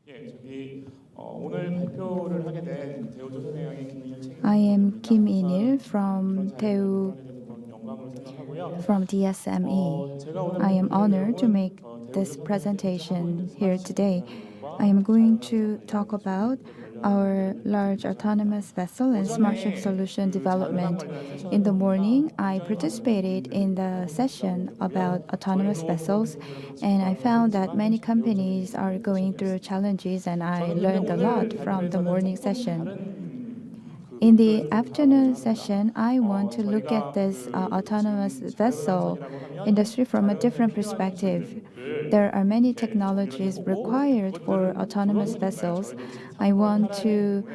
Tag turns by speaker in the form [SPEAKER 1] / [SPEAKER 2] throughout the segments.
[SPEAKER 1] I am Kim INIL from DSME. I am honored to make this presentation here today. I am going to talk about our large autonomous vessel and smart ship solution development. In the morning, I participated in the session about autonomous vessels, and I found that many companies are going through challenges, and I learned a lot from the morning session. In the afternoon session, I want to look at this autonomous vessel industry from a different perspective. There are many technologies required for autonomous vessels. I want to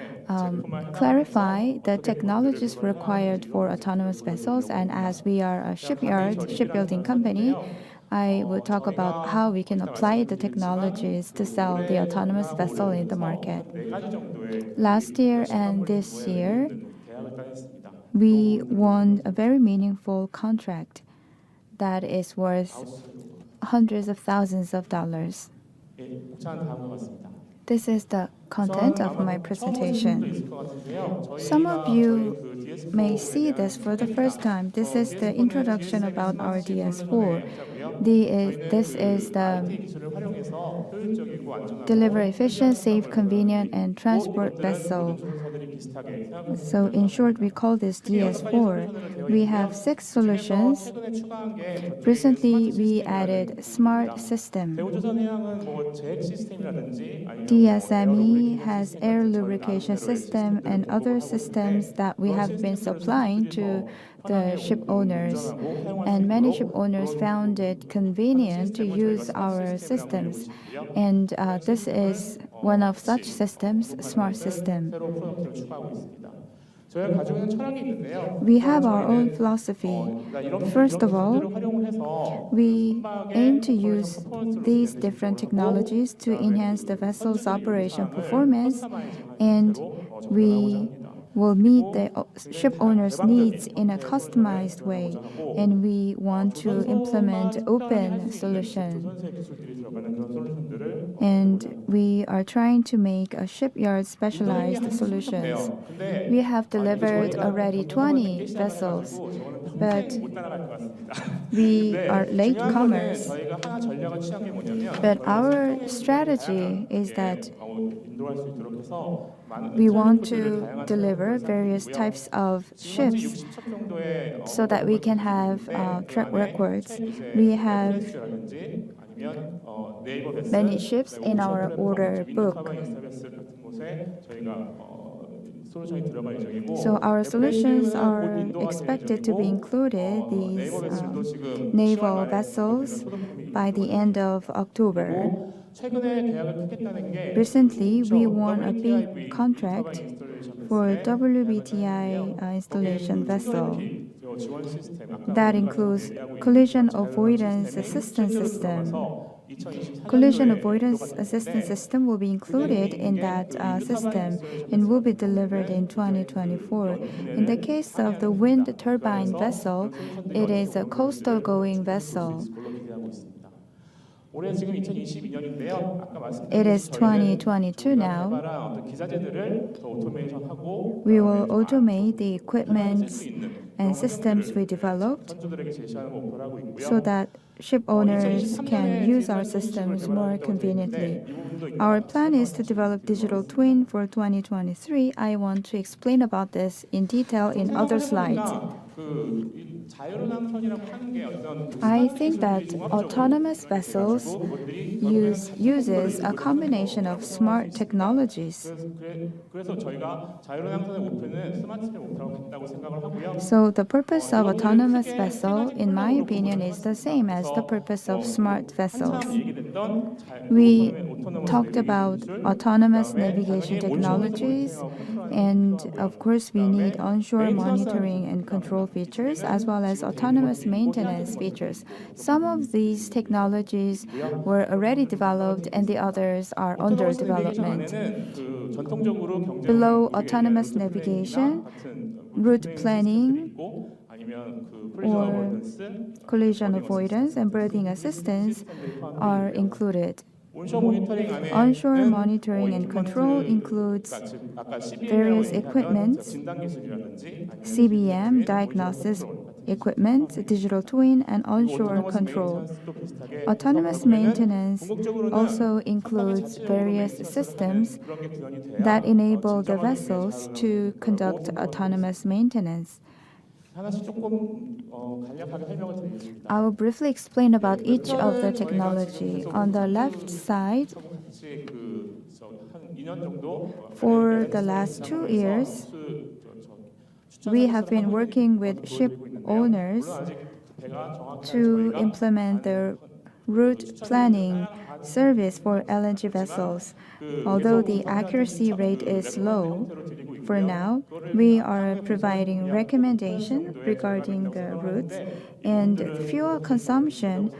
[SPEAKER 1] clarify the technologies required for autonomous vessels, and as we are a shipbuilding company, I will talk about how we can apply the technologies to sell the autonomous vessel in the market. Last year and this year, we won a very meaningful contract that is worth hundreds of thousands of dollars. This is the content of my presentation. Some of you may see this for the first time. This is the introduction about our DS4. This is the deliver efficient, safe, convenient, and transport vessel. So in short, we call this DS4. We have 6 solutions. Recently, we added smart system. DSME has air lubrication system and other systems that we have been supplying to the ship owners. And many ship owners found it convenient to use our systems. And this is one of such systems, smart system. We have our own philosophy. First of all, we aim to use these different technologies to enhance the vessel's operation performance, and we will meet the ship owner's needs in a customized way, and we want to implement open solution. And we are trying to make a shipyard specialized solutions. We have delivered already 20 vessels, but we are latecomers. But our strategy is that we want to deliver various types of ships so that we can have track records. We have many ships in our order book. So our solutions are expected to be included, these naval vessels, by the end of October. Recently, we won a big contract for WBTI installation vessel. That includes collision avoidance assistance system. Collision avoidance assistance system will be included in that system and will be delivered in 2024. In the case of the wind turbine vessel, it is a coastal going vessel. It is 2022 now. We will automate the equipment and systems we developed so that ship owners can use our systems more conveniently. Our plan is to develop digital twin for 2023. I want to explain about this in detail in other slides. I think that autonomous vessels uses a combination of smart technologies. So the purpose of autonomous vessel, in my opinion, is the same as the purpose of smart vessels. We talked about autonomous navigation technologies, and of course we need onshore monitoring and control features as well as autonomous maintenance features. Some of these technologies were already developed and the others are under development. Below autonomous navigation, route planning, or collision avoidance and berthing assistance are included. Onshore monitoring and control includes various equipment, CBM, diagnosis equipment, digital twin, and onshore control. Autonomous maintenance also includes various systems that enable the vessels to conduct autonomous maintenance. I will briefly explain about each of the technology. On the left side, for the last 2 years, we have been working with ship owners to implement the route planning service for LNG vessels. Although the accuracy rate is low, for now, we are providing recommendation regarding the routes, and fuel consumption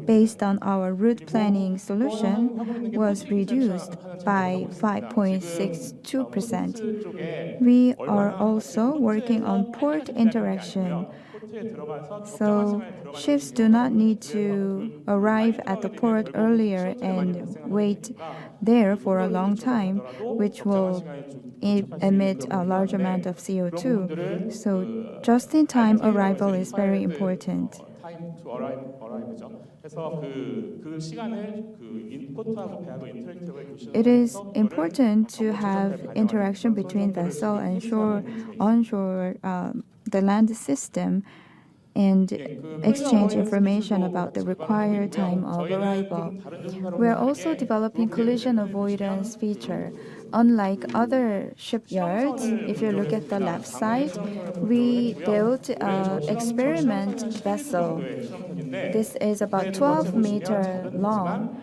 [SPEAKER 1] based on our route planning solution was reduced by 5.62%. We are also working on port interaction. So ships do not need to arrive at the port earlier and wait there for a long time, which will emit a large amount of CO2. So just-in-time arrival is very important. It is important to have interaction between vessel and onshore, the land system, and exchange information about the required time of arrival. We are also developing collision avoidance feature. Unlike other shipyards, if you look at the left side, we built an experiment vessel. This is about 12 meters long.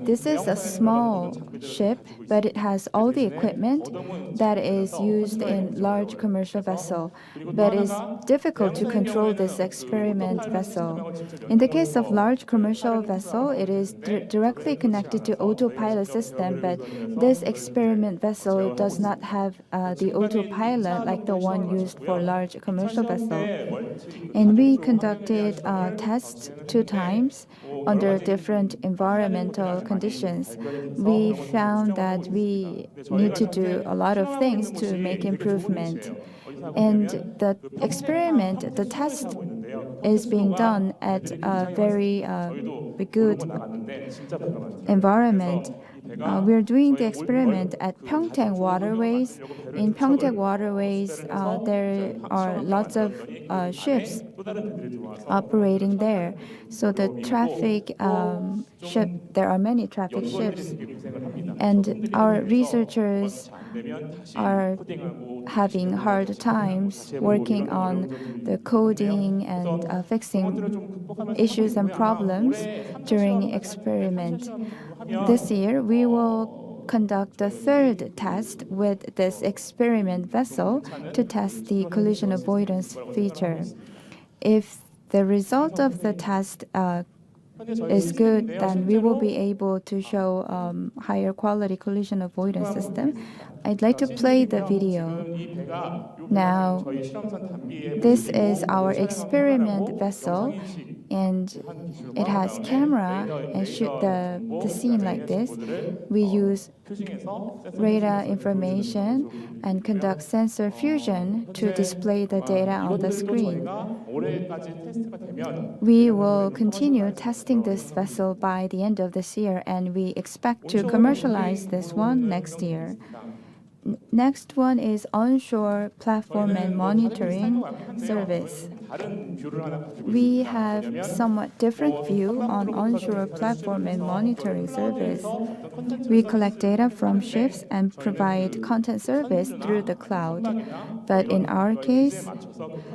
[SPEAKER 1] This is a small ship, but it has all the equipment that is used in large commercial vessel. But it's difficult to control this experiment vessel. In the case of large commercial vessel, it is directly connected to autopilot system, but this experiment vessel does not have the autopilot like the one used for large commercial vessel. And we conducted tests 2 times under different environmental conditions. We found that we need to do a lot of things to make improvement. And the experiment, the test is being done at a very good environment. We are doing the experiment at Pyeongtaek waterways. In Pyeongtaek waterways, there are lots of ships operating there. So the there are many traffic ships. And our researchers are having hard times working on the coding and fixing issues and problems during experiment. This year, we will conduct the 3rd test with this experiment vessel to test the collision avoidance feature. If the result of the test is good, then we will be able to show higher quality collision avoidance system. I'd like to play the video. Now, this is our experiment vessel, and it has camera and shoot the scene like this. We use radar information and conduct sensor fusion to display the data on the screen. We will continue testing this vessel by the end of this year, and we expect to commercialize this one next year. Next one is onshore platform and monitoring service. We have somewhat different view on onshore platform and monitoring service. We collect data from ships and provide content service through the cloud. But in our case,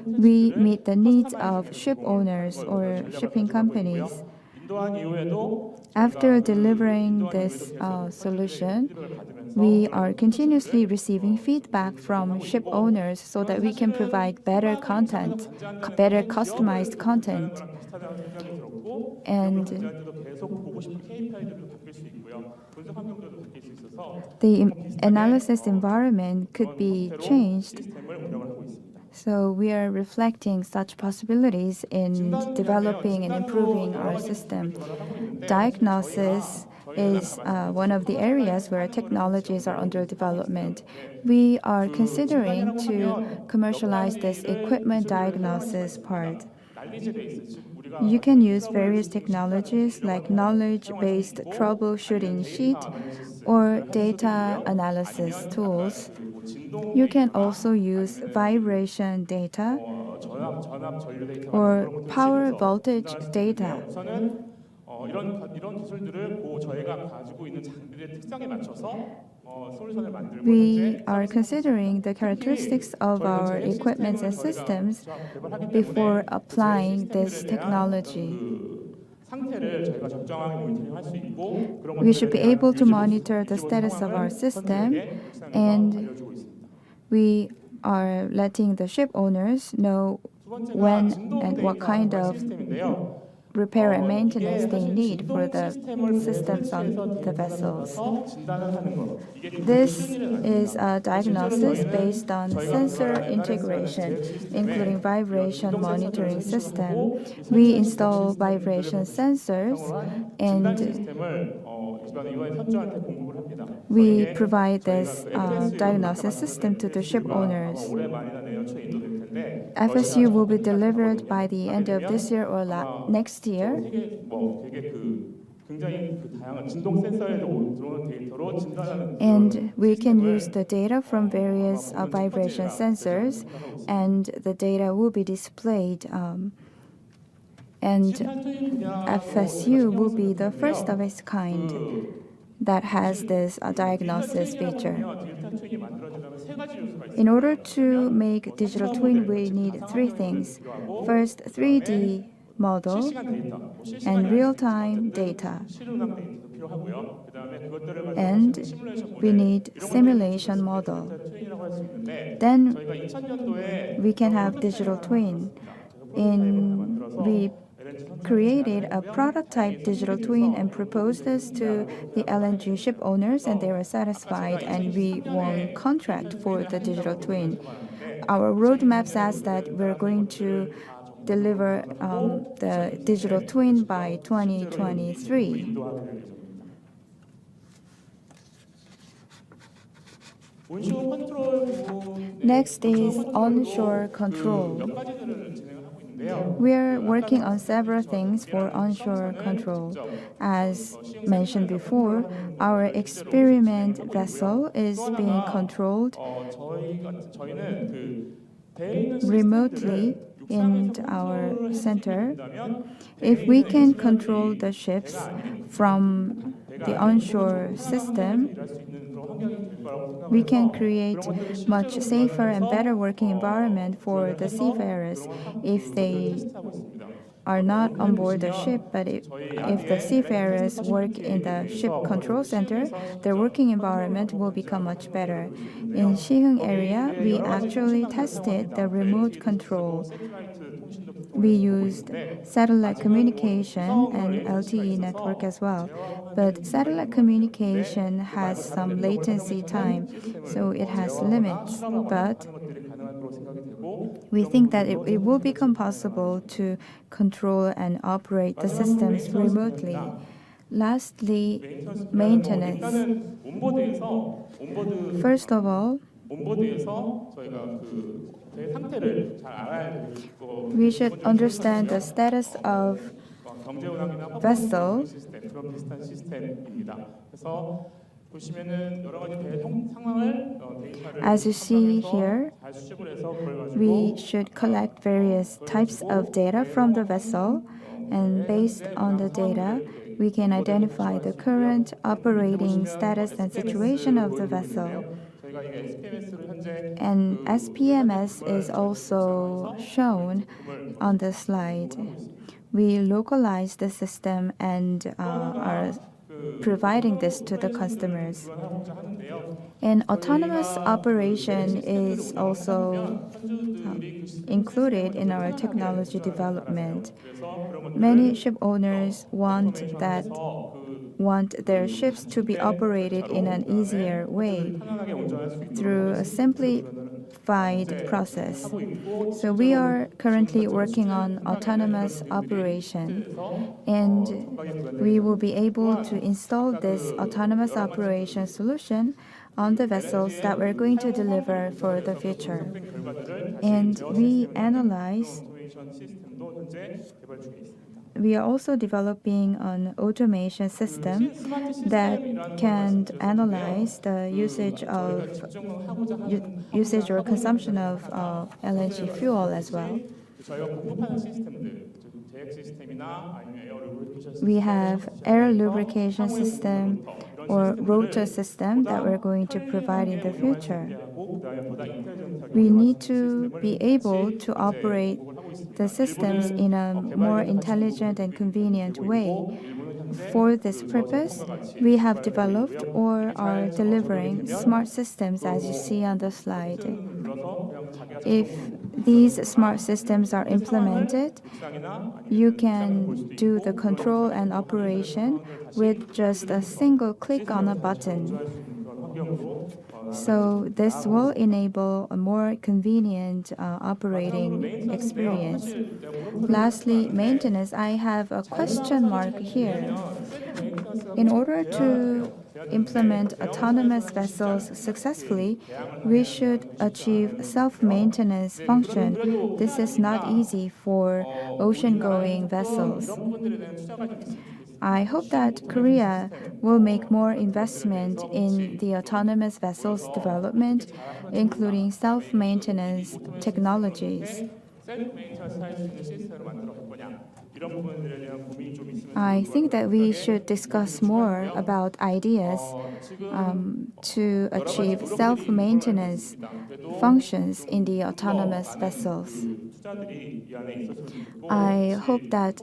[SPEAKER 1] we meet the needs of ship owners or shipping companies. After delivering this solution, we are continuously receiving feedback from ship owners so that we can provide better content, better customized content. And the analysis environment could be changed. So we are reflecting such possibilities in developing and improving our system. Diagnosis is one of the areas where technologies are under development. We are considering to commercialize this equipment diagnosis part. You can use various technologies like knowledge-based troubleshooting sheet or data analysis tools. You can also use vibration data or power voltage data. We are considering the characteristics of our equipments and systems before applying this technology. We should be able to monitor the status of our system, and we are letting the ship owners know when and what kind of repair and maintenance they need for the systems on the vessels. This is a diagnosis based on sensor integration, including vibration monitoring system. We install vibration sensors and we provide this diagnosis system to the ship owners. FSU will be delivered by the end of this year or next year. And we can use the data from various vibration sensors, and the data will be displayed. And FSU will be the first of its kind that has this diagnosis feature. In order to make digital twin, we need three things. First, 3D model and real-time data. And we need simulation model. Then we can have digital twin. We created a prototype digital twin and proposed this to the LNG ship owners, and they were satisfied, and we won contract for the digital twin. Our roadmap says that we're going to deliver the digital twin by 2023. Next is onshore control. We are working on several things for onshore control. As mentioned before, our experiment vessel is being controlled remotely in our center. If we can control the ships from the onshore system, we can create much safer and better working environment for the seafarers if they are not on board the ship, but if the seafarers work in the ship control center, their working environment will become much better. In Siheung area, we actually tested the remote control. We used satellite communication and LTE network as well. But satellite communication has some latency time, so it has limits. But we think that it will become possible to control and operate the systems remotely. Lastly, maintenance. First of all, we should understand the status of vessel. As you see here, we should collect various types of data from the vessel, and based on the data, we can identify the current operating status and situation of the vessel. And SPMS is also shown on the slide. We localize the system and are providing this to the customers. And autonomous operation is also included in our technology development. Many ship owners want their ships to be operated in an easier way through a simplified process. So we are currently working on autonomous operation, and we will be able to install this autonomous operation solution on the vessels that we're going to deliver for the future. And we are also developing an automation system that can analyze the usage or consumption of LNG fuel as well. We have air lubrication system or rotor system that we're going to provide in the future. We need to be able to operate the systems in a more intelligent and convenient way. For this purpose, we have developed or are delivering smart systems, as you see on the slide. If these smart systems are implemented, you can do the control and operation with just a single click on a button. So this will enable a more convenient operating experience. Lastly, maintenance. I have a question mark here. In order to implement autonomous vessels successfully, we should achieve self-maintenance function. This is not easy for ocean-going vessels. I hope that Korea will make more investment in the autonomous vessels development, including self-maintenance technologies. I think that we should discuss more about ideas to achieve self-maintenance functions in the autonomous vessels. I hope that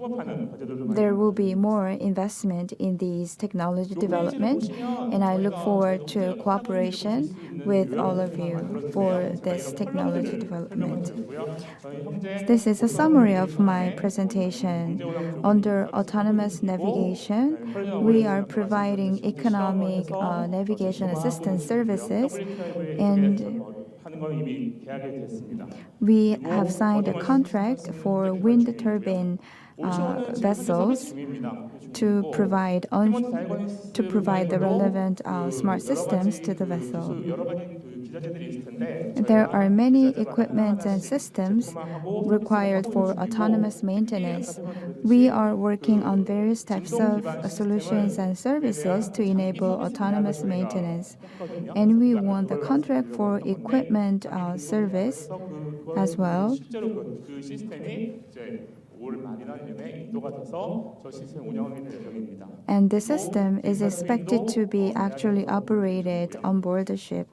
[SPEAKER 1] there will be more investment in these technology development, and I look forward to cooperation with all of you for this technology development. This is a summary of my presentation. Under autonomous navigation, we are providing economic navigation assistance services, and we have signed a contract for wind turbine vessels to provide the relevant smart systems to the vessel. There are many equipment and systems required for autonomous maintenance. We are working on various types of solutions and services to enable autonomous maintenance, and we won the contract for equipment service as well. And the system is expected to be actually operated on board the ship.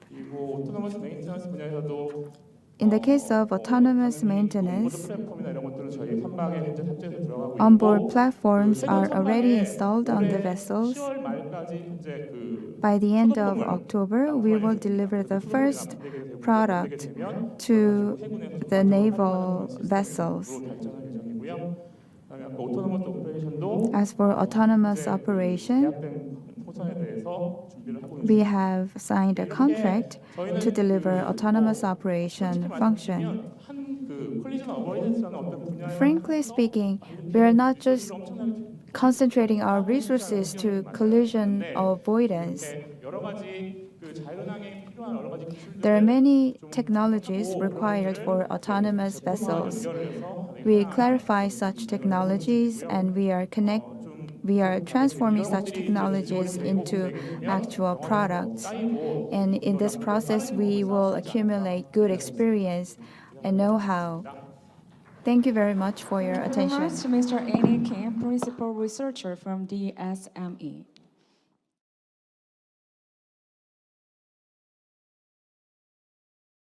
[SPEAKER 1] In the case of autonomous maintenance, onboard platforms are already installed on the vessels. By the end of October, we will deliver the first product to the naval vessels. As for autonomous operation, we have signed a contract to deliver autonomous operation function. Frankly speaking, we are not just concentrating our resources to collision avoidance. There are many technologies required for autonomous vessels. We clarify such technologies, and we are transforming such technologies into actual products. And in this process, we will accumulate good experience and know-how. Thank you very much for your attention.
[SPEAKER 2] Congrats to Mr. Annie Kim, Principal Researcher from DSME.